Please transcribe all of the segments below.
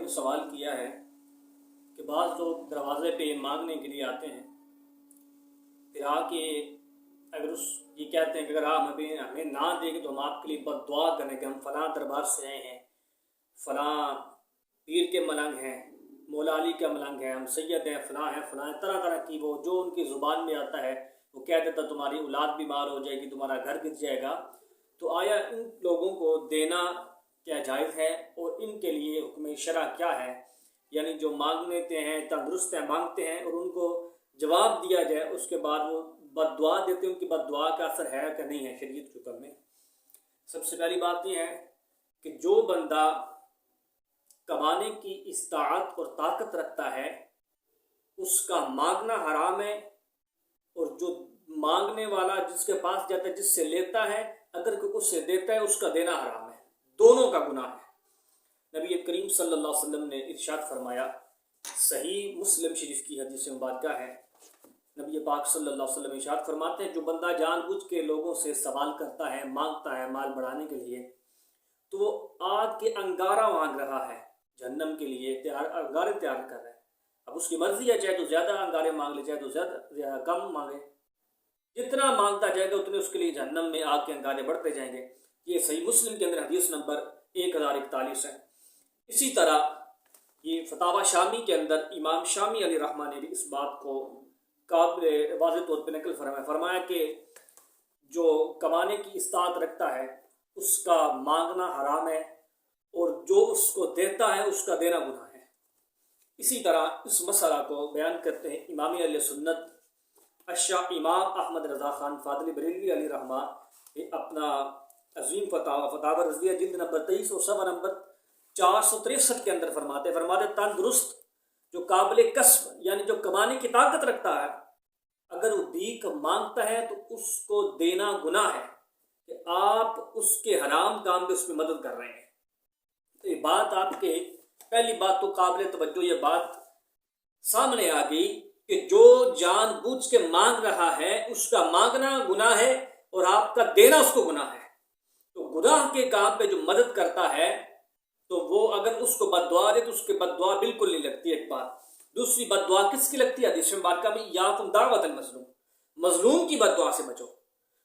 نے سوال کیا ہے کہ بعض لوگ دروازے پہ مانگنے کے لیے آتے ہیں، پھر آ کے اگر یہ کہتے ہیں کہ اگر آپ ہمیں نہ دیں گے تو ہم آپ کے لیے بد دعا کریں کہ ہم فلاں دربار سے آئے ہیں، فلاں پیر کے ملنگ ہیں، مولا علی کا ملنگ ہے، ہم سید ہیں، فلاں ہیں فلاں ہیں، طرح طرح کی وہ جو ان کی زبان میں آتا ہے وہ کہہ دیتا تمہاری اولاد بیمار ہو جائے گی، تمہارا گھر گر جائے گا۔ تو آیا ان لوگوں کو دینا کیا جائز ہے اور ان کے لیے حکم شرع کیا ہے؟ یعنی جو مانگتے ہیں، تندرست ہیں، مانگتے ہیں اور ان کو جواب دیا جائے، اس کے بعد وہ بد دعا دیتے ہیں، ان کی بد دعا کا اثر ہے کہ نہیں ہے شریعت کے حکم میں؟ سب سے پہلی بات یہ ہے کہ جو بندہ کمانے کی استطاعت اور طاقت رکھتا ہے اس کا مانگنا حرام ہے، اور جو مانگنے والا جس کے پاس جاتا ہے، جس سے لیتا ہے، اگر کوئی اس سے دیتا ہے اس کا دینا حرام ہے، دونوں کا گناہ ہے۔ نبی کریم صلی اللہ علیہ وسلم نے ارشاد فرمایا، صحیح مسلم شریف کی حدیث مبارکہ ہے، نبی پاک صلی اللہ علیہ وسلم ارشاد فرماتے ہیں جو بندہ جان بوجھ کے لوگوں سے سوال کرتا ہے، مانگتا ہے مال بڑھانے کے لیے، تو وہ آگ کے انگارہ مانگ رہا ہے، جہنم کے لیے انگارے تیار کر رہا ہے۔ اب اس کی مرضی ہے، چاہے تو زیادہ انگارے مانگ لے، چاہے تو زیادہ کم مانگے، جتنا مانگتا جائے گا اتنے اس کے لیے جہنم میں آگ کے انگارے بڑھتے جائیں گے۔ یہ صحیح مسلم کے اندر حدیث نمبر 1041 ہے۔ اسی طرح یہ فتاوی شامی کے اندر امام شامی علیہ رحمہ نے بھی اس بات کو قابل واضح طور پہ نقل فرمایا کہ جو کمانے کی استطاعت رکھتا ہے اس کا مانگنا حرام ہے، اور جو اس کو دیتا ہے اس کا دینا گناہ ہے۔ اسی طرح اس مسئلہ کو بیان کرتے ہیں امام اہل سنت الشاہ امام احمد رضا خان فاضل بریلوی علیہ رحمہ، اپنا عظیم فتاوی رضویہ جلد نمبر 23 اور صفحہ نمبر 463 کے اندر فرماتے تندرست جو قابل کسب یعنی جو کمانے کی طاقت رکھتا ہے، اگر وہ بھیک مانگتا ہے تو اس کو دینا گناہ ہے کہ آپ اس کے حرام کام پہ اس پہ مدد کر رہے ہیں۔ تو یہ بات آپ کے پہلی بات تو قابل توجہ یہ بات سامنے آ گئی کہ جو جان بوجھ کے مانگ رہا ہے اس کا مانگنا گناہ ہے اور آپ کا دینا اس کو گناہ ہے۔ تو گناہ کے کام پہ جو مدد کرتا ہے تو وہ اگر اس کو بد دعا دے تو اس کی بد دعا بالکل نہیں لگتی، ایک بات۔ دوسری بد دعا کس کی لگتی ہے؟ حدیث مبارکہ میں یاکم دعوت المظلوم، مظلوم کی بد دعا سے بچو۔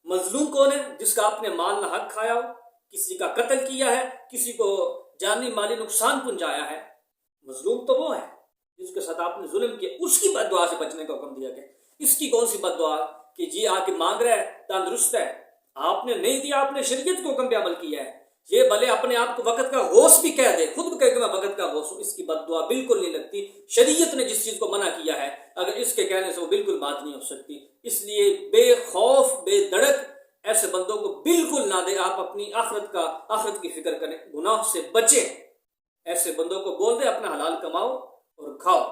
مظلوم کون ہے؟ جس کا آپ نے مال نہ حق کھایا ہو، کسی کا قتل کیا ہے، کسی کو جانی مالی نقصان پہنچایا ہے، مظلوم تو وہ ہے جس کے ساتھ آپ نے ظلم کیا، اس کی بد دعا سے بچنے کا حکم دیا گیا۔ اس کی کون سی بد دعا کہ جی آ کے مانگ رہا ہے، تندرست ہے، آپ نے نہیں دیا، آپ نے شریعت کے حکم پہ عمل کیا ہے، یہ بھلے اپنے آپ کو وقت کا غوث بھی کہہ دے، خود بھی کہے کہ میں وقت کا غوث ہوں، اس کی بد دعا بالکل نہیں لگتی۔ شریعت نے جس چیز کو منع کیا ہے اگر اس کے کہنے سے وہ بالکل بات نہیں ہو سکتی، اس لیے بے خوف بے دڑک ایسے بندوں کو بالکل نہ دے۔ آپ اپنی آخرت کی فکر کریں، گناہ سے بچیں، ایسے بندوں کو بول دے اپنا حلال کماؤ اور کھاؤ۔